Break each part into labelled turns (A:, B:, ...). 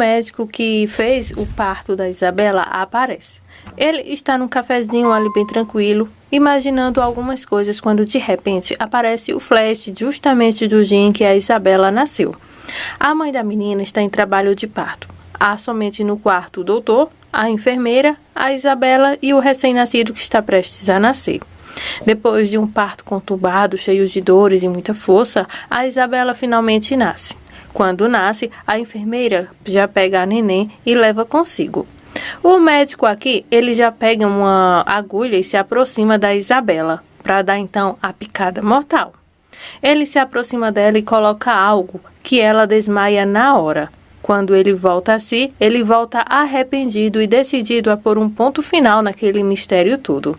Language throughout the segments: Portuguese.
A: médico que fez o parto da Isabela aparece. Ele está num cafezinho ali bem tranquilo, imaginando algumas coisas, quando de repente aparece o flash justamente do dia em que a Isabela nasceu. A mãe da menina está em trabalho de parto. Há somente no quarto o doutor, a enfermeira, a Isabela e o recém-nascido que está prestes a nascer. Depois de um parto conturbado, cheio de dores e muita força, a Isabela finalmente nasce. Quando nasce, a enfermeira já pega a neném e leva consigo. O médico aqui, ele já pega uma agulha e se aproxima da Isabela, para dar então a picada mortal. Ele se aproxima dela e coloca algo que ela desmaia na hora. Quando ele volta a si, ele volta arrependido e decidido a pôr um ponto final naquele mistério todo.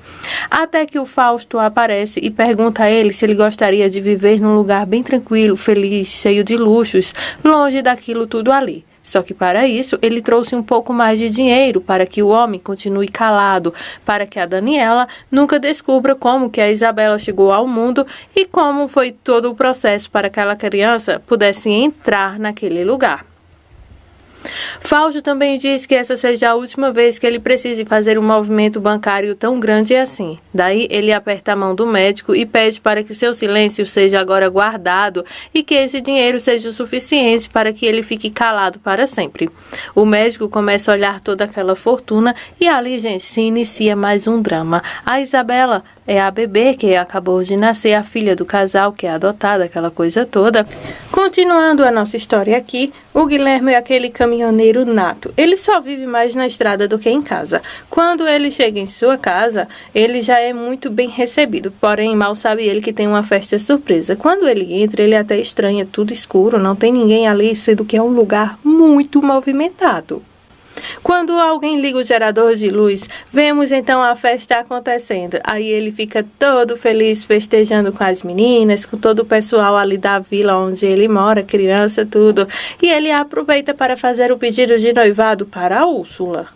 A: Até que o Fausto aparece e pergunta a ele se ele gostaria de viver num lugar bem tranquilo, feliz, cheio de luxos, longe daquilo tudo ali. Só que para isso, ele trouxe um pouco mais de dinheiro para que o homem continue calado, para que a Daniela nunca descubra como que a Isabela chegou ao mundo e como foi todo o processo para que aquela criança pudesse entrar naquele lugar. Fausto também diz que essa seja a última vez que ele precise fazer um movimento bancário tão grande assim. Daí ele aperta a mão do médico e pede para que o seu silêncio seja agora guardado e que esse dinheiro seja o suficiente para que ele fique calado para sempre. O médico começa a olhar toda aquela fortuna e ali, gente, se inicia mais um drama. A Isabela é a bebê que acabou de nascer, a filha do casal que é adotada, aquela coisa toda. Continuando a nossa história aqui, o Guilherme é aquele caminhoneiro nato. Ele só vive mais na estrada do que em casa. Quando ele chega em sua casa, ele já é muito bem recebido. Porém, mal sabe ele que tem uma festa surpresa. Quando ele entra, ele até estranha, tudo escuro, não tem ninguém ali, sendo que é um lugar muito movimentado. Quando alguém liga o gerador de luz, vemos então a festa acontecendo. Aí ele fica todo feliz, festejando com as meninas, com todo o pessoal ali da vila onde ele mora, criança, tudo. E ele aproveita para fazer o pedido de noivado para a Úrsula.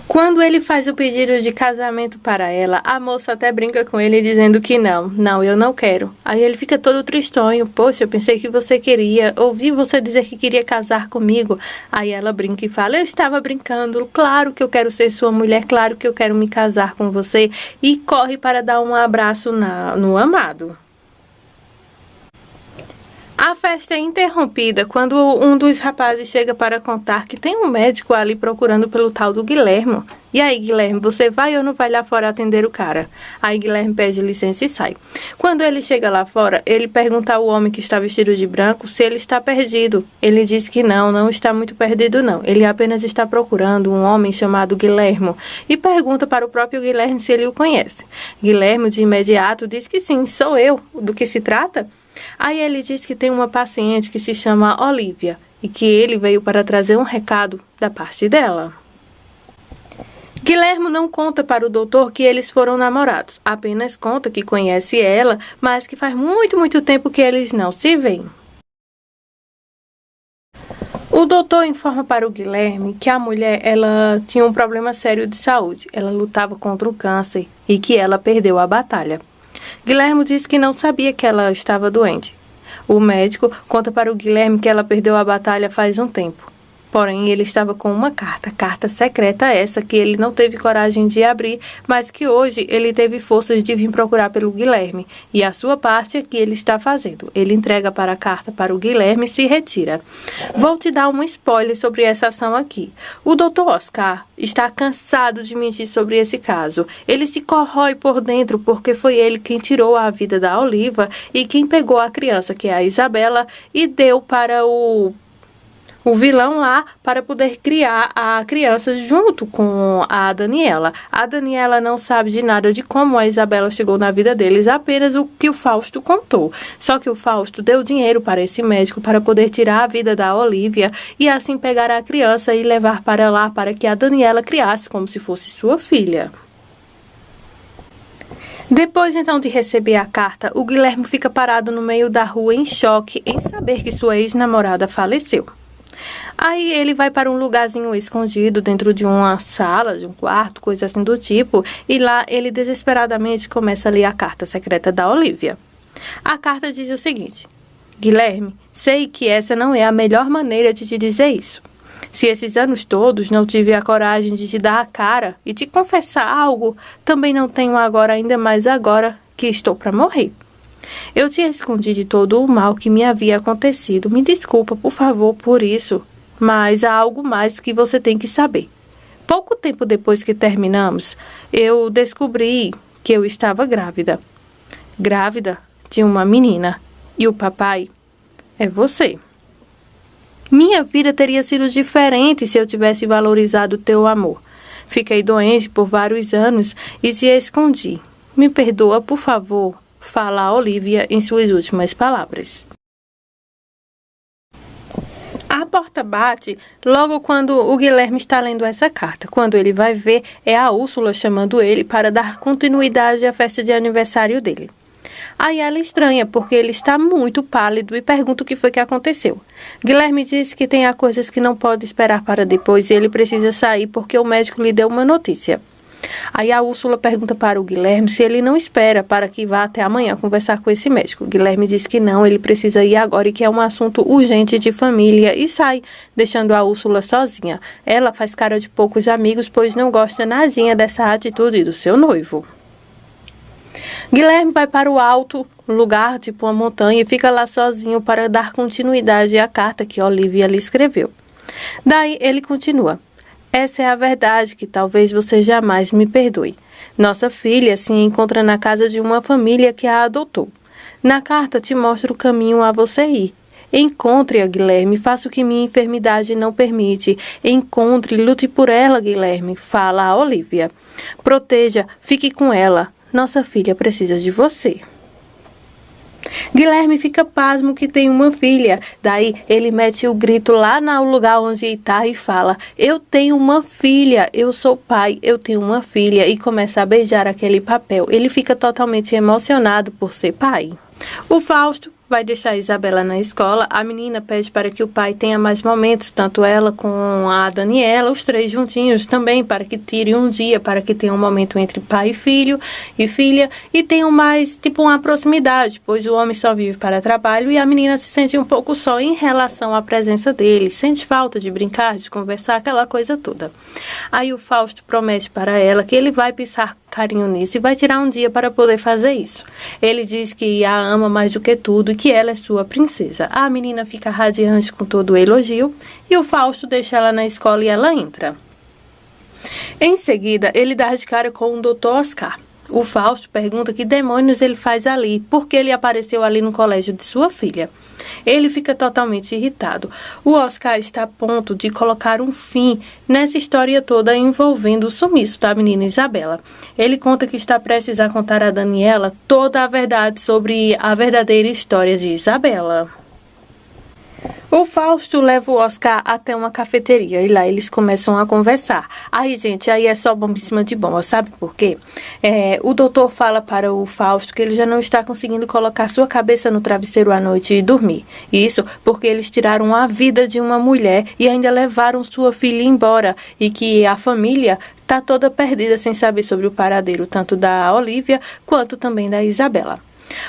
A: Quando ele faz o pedido de casamento para ela, a moça até brinca com ele dizendo que não, eu não quero. Aí ele fica todo tristonho. Poxa, eu pensei que você queria. Ouvi você dizer que queria casar comigo. Aí ela brinca e fala, eu estava brincando. Claro que eu quero ser sua mulher, claro que eu quero me casar com você. E corre para dar um abraço no amado. A festa é interrompida quando um dos rapazes chega para contar que tem um médico ali procurando pelo tal do Guilherme. E aí, Guilherme, você vai ou não vai lá fora atender o cara? Aí Guilherme pede licença e sai. Quando ele chega lá fora, ele pergunta ao homem que está vestido de branco se ele está perdido. Ele diz que não está muito perdido não. Ele apenas está procurando um homem chamado Guilherme e pergunta para o próprio Guilherme se ele o conhece. Guilherme, de imediato, diz que sim, sou eu. Do que se trata? Aí ele diz que tem uma paciente que se chama Olivia e que ele veio para trazer um recado da parte dela. Guilherme não conta para o doutor que eles foram namorados, apenas conta que conhece ela, mas que faz muito tempo que eles não se veem. O doutor informa para o Guilherme que a mulher ela tinha um problema sério de saúde, ela lutava contra o câncer e que ela perdeu a batalha. Guilherme diz que não sabia que ela estava doente. O médico conta para o Guilherme que ela perdeu a batalha faz um tempo. Porém, ele estava com uma carta secreta essa que ele não teve coragem de abrir, mas que hoje ele teve forças de vir procurar pelo Guilherme. E a sua parte é que ele está fazendo. Ele entrega para a carta para o Guilherme e se retira. Vou te dar um spoiler sobre essa ação aqui. O Dr. Oscar está cansado de mentir sobre esse caso. Ele se corrói por dentro porque foi ele quem tirou a vida da Oliva e quem pegou a criança, que é a Isabela, e deu para o vilão lá para poder criar a criança junto com a Daniela. A Daniela não sabe de nada de como a Isabela chegou na vida deles, apenas o que o Fausto contou. Só que o Fausto deu dinheiro para esse médico para poder tirar a vida da Olivia e assim pegar a criança e levar para lá para que a Daniela criasse como se fosse sua filha. Depois, então, de receber a carta, o Guilherme fica parado no meio da rua em choque em saber que sua ex-namorada faleceu. Aí ele vai para um lugarzinho escondido dentro de uma sala, de um quarto, coisa assim do tipo, e lá ele desesperadamente começa a ler a carta secreta da Olivia. A carta diz o seguinte: Guilherme, sei que essa não é a melhor maneira de te dizer isso. Se esses anos todos não tive a coragem de te dar a cara e te confessar algo, também não tenho agora, ainda mais agora que estou para morrer. Eu te escondi de todo o mal que me havia acontecido. Me desculpa, por favor, por isso. Mas há algo mais que você tem que saber. Pouco tempo depois que terminamos, eu descobri que eu estava grávida. Grávida de uma menina. E o papai é você. Minha vida teria sido diferente se eu tivesse valorizado o teu amor. Fiquei doente por vários anos e te escondi. Me perdoa, por favor, fala a Olivia em suas últimas palavras. A porta bate logo quando o Guilherme está lendo essa carta. Quando ele vai ver, é a Úrsula chamando ele para dar continuidade à festa de aniversário dele. Aí ela estranha, porque ele está muito pálido e pergunta o que foi que aconteceu. Guilherme diz que tem coisas que não pode esperar para depois e ele precisa sair porque o médico lhe deu uma notícia. Aí a Úrsula pergunta para o Guilherme se ele não espera para que vá até amanhã conversar com esse médico. Guilherme diz que não, ele precisa ir agora e que é um assunto urgente de família e sai, deixando a Úrsula sozinha. Ela faz cara de poucos amigos, pois não gosta nadinha dessa atitude do seu noivo. Guilherme vai para o alto lugar, tipo uma montanha, e fica lá sozinho para dar continuidade à carta que Olivia lhe escreveu. Daí ele continua. Essa é a verdade que talvez você jamais me perdoe. Nossa filha se encontra na casa de uma família que a adotou. Na carta te mostro o caminho a você ir. Encontre-a, Guilherme, faça o que minha enfermidade não permite. Encontre, lute por ela, Guilherme, fala a Olivia. Proteja, fique com ela. Nossa filha precisa de você. Guilherme fica pasmo que tem uma filha. Daí ele mete o grito lá no lugar onde está e fala: eu tenho uma filha, eu sou pai, eu tenho uma filha. E começa a beijar aquele papel. Ele fica totalmente emocionado por ser pai. O Fausto vai deixar a Isabela na escola. A menina pede para que o pai tenha mais momentos, tanto ela com a Daniela, os três juntinhos também, para que tirem um dia, para que tenha um momento entre pai e filho e filha, e tenham mais, tipo, uma proximidade, pois o homem só vive para trabalho e a menina se sente um pouco só em relação à presença dele, sente falta de brincar, de conversar, aquela coisa toda. Aí o Fausto promete para ela que ele vai pensar carinho nisso e vai tirar um dia para poder fazer isso. Ele diz que a ama mais do que tudo e que ela é sua princesa. A menina fica radiante com todo o elogio e o Fausto deixa ela na escola e ela entra. Em seguida, ele dá de cara com o Dr. Oscar. O Fausto pergunta que demônios ele faz ali, porque ele apareceu ali no colégio de sua filha. Ele fica totalmente irritado. O Oscar está a ponto de colocar um fim nessa história toda envolvendo o sumiço da menina Isabela. Ele conta que está prestes a contar a Daniela toda a verdade sobre a verdadeira história de Isabela. O Fausto leva o Oscar até uma cafeteria e lá eles começam a conversar. Aí, gente, aí é só bombíssima de bomba, sabe por quê? O doutor fala para o Fausto que ele já não está conseguindo colocar sua cabeça no travesseiro à noite e dormir. Isso porque eles tiraram a vida de uma mulher e ainda levaram sua filha embora e que a família está toda perdida sem saber sobre o paradeiro tanto da Olivia quanto também da Isabela.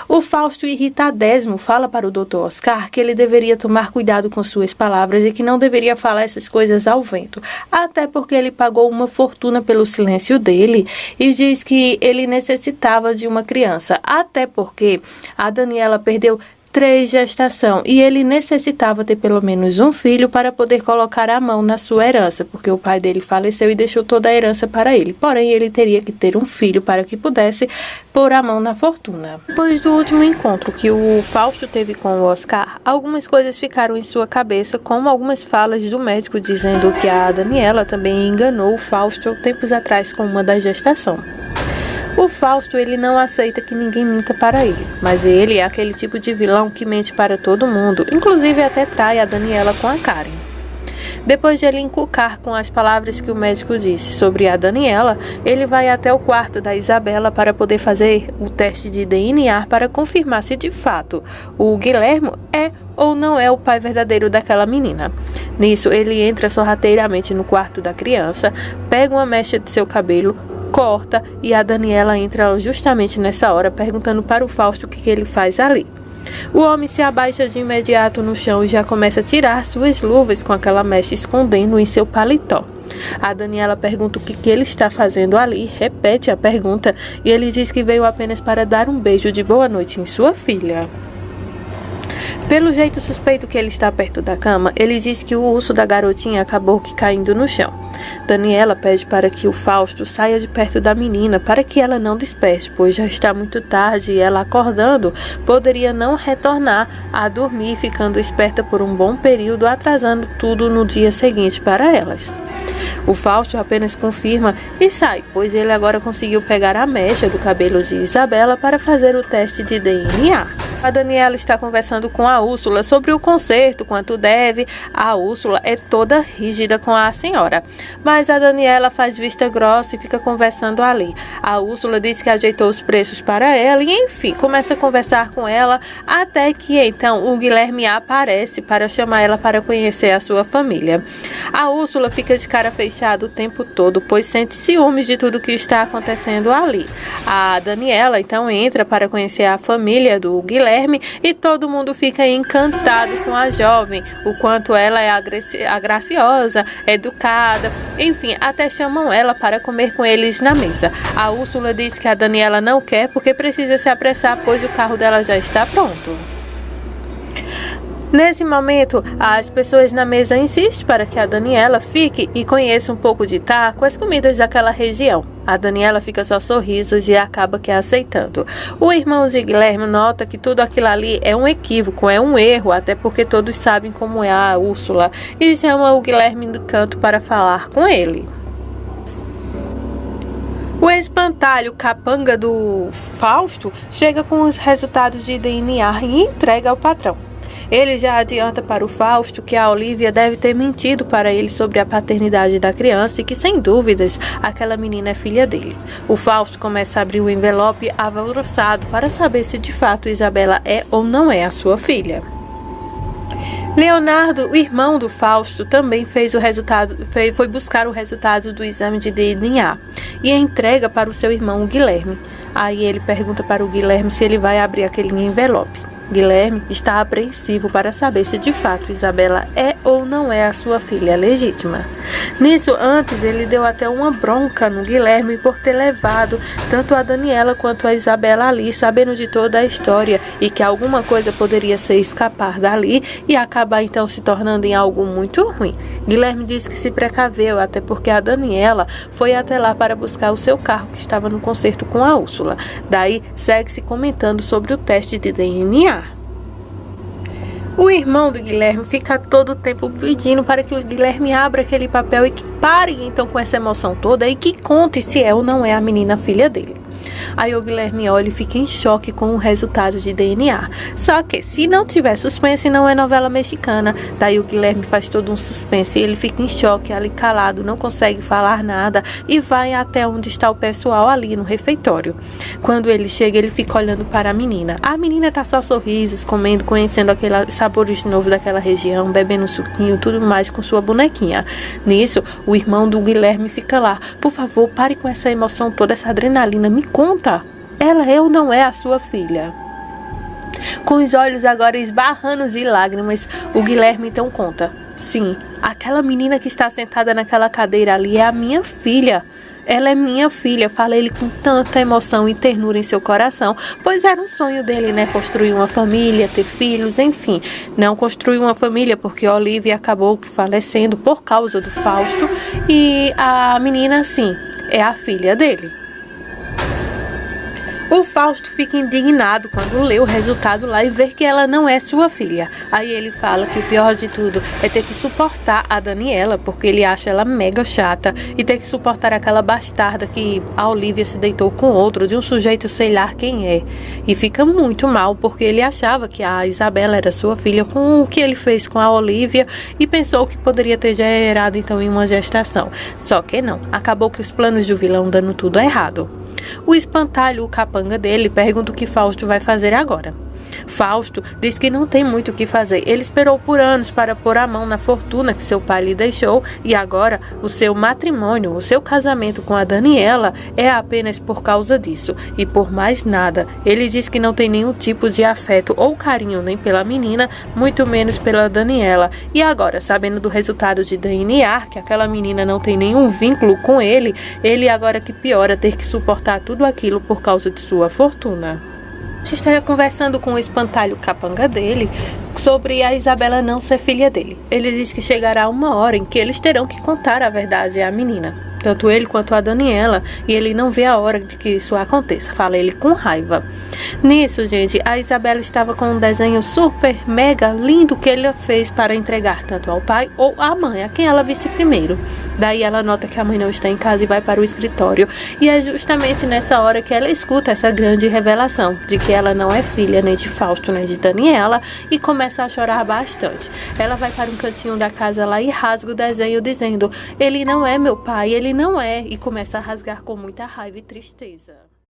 A: O Fausto, irritadésimo, fala para o Dr. Oscar que ele deveria tomar cuidado com suas palavras e que não deveria falar essas coisas ao vento, até porque ele pagou uma fortuna pelo silêncio dele e diz que ele necessitava de uma criança, até porque a Daniela perdeu 3 gestação e ele necessitava ter pelo menos um filho para poder colocar a mão na sua herança, porque o pai dele faleceu e deixou toda a herança para ele. Porém, ele teria que ter um filho para que pudesse pôr a mão na fortuna. Depois do último encontro que o Fausto teve com o Oscar, algumas coisas ficaram em sua cabeça, como algumas falas do médico dizendo que a Daniela também enganou o Fausto tempos atrás com uma da gestação. O Fausto, ele não aceita que ninguém minta para ele, mas ele é aquele tipo de vilão que mente para todo mundo, inclusive até trai a Daniela com a Karen. Depois de ele encucar com as palavras que o médico disse sobre a Daniela, ele vai até o quarto da Isabela para poder fazer o teste de DNA para confirmar se de fato o Guilherme é ou não é o pai verdadeiro daquela menina. Nisso, ele entra sorrateiramente no quarto da criança, pega uma mecha de seu cabelo, corta e a Daniela entra justamente nessa hora perguntando para o Fausto o que ele faz ali. O homem se abaixa de imediato no chão e já começa a tirar suas luvas com aquela mecha escondendo em seu paletó. A Daniela pergunta o que ele está fazendo ali, repete a pergunta e ele diz que veio apenas para dar um beijo de boa noite em sua filha. Pelo jeito suspeito que ele está perto da cama, ele diz que o urso da garotinha acabou caindo no chão. Daniela pede para que o Fausto saia de perto da menina para que ela não desperte, pois já está muito tarde e ela, acordando, poderia não retornar a dormir, ficando esperta por um bom período, atrasando tudo no dia seguinte para elas. O Fausto apenas confirma e sai, pois ele agora conseguiu pegar a mecha do cabelo de Isabela para fazer o teste de DNA. A Daniela está conversando com a Úrsula sobre o concerto, quanto deve. A Úrsula é toda rígida com a senhora, mas a Daniela faz vista grossa e fica conversando ali. A Úrsula diz que ajeitou os preços para ela e, enfim, começa a conversar com ela, até que então o Guilherme aparece para chamar ela para conhecer a sua família. A Úrsula fica de cara fechada o tempo todo, pois sente ciúmes de tudo que está acontecendo ali. A Daniela então entra para conhecer a família do Guilherme e todo mundo fica encantado com a jovem, o quanto ela é graciosa, educada, enfim, até chamam ela para comer com eles na mesa. A Úrsula diz que a Daniela não quer porque precisa se apressar, pois o carro dela já está pronto. Nesse momento, as pessoas na mesa insistem para que a Daniela fique e conheça um pouco de taco, as comidas daquela região. A Daniela fica só sorrisos e acaba que aceitando. O irmão de Guilherme nota que tudo aquilo ali é um equívoco, é um erro, até porque todos sabem como é a Úrsula, e chama o Guilherme no canto para falar com ele. O espantalho capanga do Fausto chega com os resultados de DNA e entrega ao patrão. Ele já adianta para o Fausto que a Olivia deve ter mentido para ele sobre a paternidade da criança e que, sem dúvidas, aquela menina é filha dele. O Fausto começa a abrir o envelope alvoroçado para saber se de fato Isabela é ou não é a sua filha. Leonardo, o irmão do Fausto, também foi buscar o resultado do exame de DNA e entrega para o seu irmão, o Guilherme. Aí ele pergunta para o Guilherme se ele vai abrir aquele envelope. Guilherme está apreensivo para saber se de fato Isabela é ou não é a sua filha legítima. Nisso, antes ele deu até uma bronca no Guilherme por ter levado tanto a Daniela quanto a Isabela ali, sabendo de toda a história e que alguma coisa poderia ser escapar dali e acabar então se tornando em algo muito ruim. Guilherme disse que se precaveu, até porque a Daniela foi até lá para buscar o seu carro que estava no concerto com a Úrsula. Daí segue-se comentando sobre o teste de DNA. O irmão do Guilherme fica todo o tempo pedindo para que o Guilherme abra aquele papel e que pare então com essa emoção toda e que conte se é ou não é a menina filha dele. Aí o Guilherme olha e fica em choque com o resultado de DNA. Só que se não tiver suspense, não é novela mexicana. Daí o Guilherme faz todo um suspense e ele fica em choque, ali calado, não consegue falar nada e vai até onde está o pessoal ali no refeitório. Quando ele chega, ele fica olhando para a menina. A menina tá só sorrisos, comendo, conhecendo aqueles sabores novos daquela região, bebendo suquinho, tudo mais com sua bonequinha. Nisso, o irmão do Guilherme fica lá. Por favor, pare com essa emoção toda, essa adrenalina, me conta, ela é ou não é a sua filha? Com os olhos agora esbarrando de lágrimas, o Guilherme então conta. Sim, aquela menina que está sentada naquela cadeira ali é a minha filha. Ela é minha filha, fala ele com tanta emoção e ternura em seu coração, pois era um sonho dele, né? Construir uma família, ter filhos, enfim. Não construiu uma família porque a Olivia acabou falecendo por causa do Fausto e a menina, sim, é a filha dele. O Fausto fica indignado quando lê o resultado lá e vê que ela não é sua filha. Aí ele fala que o pior de tudo é ter que suportar a Daniela, porque ele acha ela mega chata, e ter que suportar aquela bastarda que a Olivia se deitou com outro, de um sujeito sei lá quem é. E fica muito mal, porque ele achava que a Isabela era sua filha com o que ele fez com a Olivia e pensou que poderia ter gerado então em uma gestação. Só que não, acabou que os planos do vilão dando tudo errado. O espantalho, o capanga dele, pergunta o que Fausto vai fazer agora. Fausto diz que não tem muito o que fazer. Ele esperou por anos para pôr a mão na fortuna que seu pai lhe deixou e agora o seu matrimônio, o seu casamento com a Daniela é apenas por causa disso e por mais nada. Ele diz que não tem nenhum tipo de afeto ou carinho nem pela menina, muito menos pela Daniela. E agora, sabendo do resultado de DNA, que aquela menina não tem nenhum vínculo com ele agora que piora ter que suportar tudo aquilo por causa de sua fortuna. Está conversando com o espantalho capanga dele sobre a Isabela não ser filha dele. Ele diz que chegará uma hora em que eles terão que contar a verdade à menina, tanto ele quanto a Daniela, e ele não vê a hora de que isso aconteça, fala ele com raiva. Nisso, gente, a Isabela estava com um desenho super, mega lindo que ele fez para entregar tanto ao pai ou à mãe, a quem ela visse primeiro. Daí ela nota que a mãe não está em casa e vai para o escritório, e é justamente nessa hora que ela escuta essa grande revelação de que ela não é filha nem de Fausto nem de Daniela e começa a chorar bastante. Ela vai para um cantinho da casa lá e rasga o desenho dizendo: ele não é meu pai, ele não é, e começa a rasgar com muita raiva e tristeza.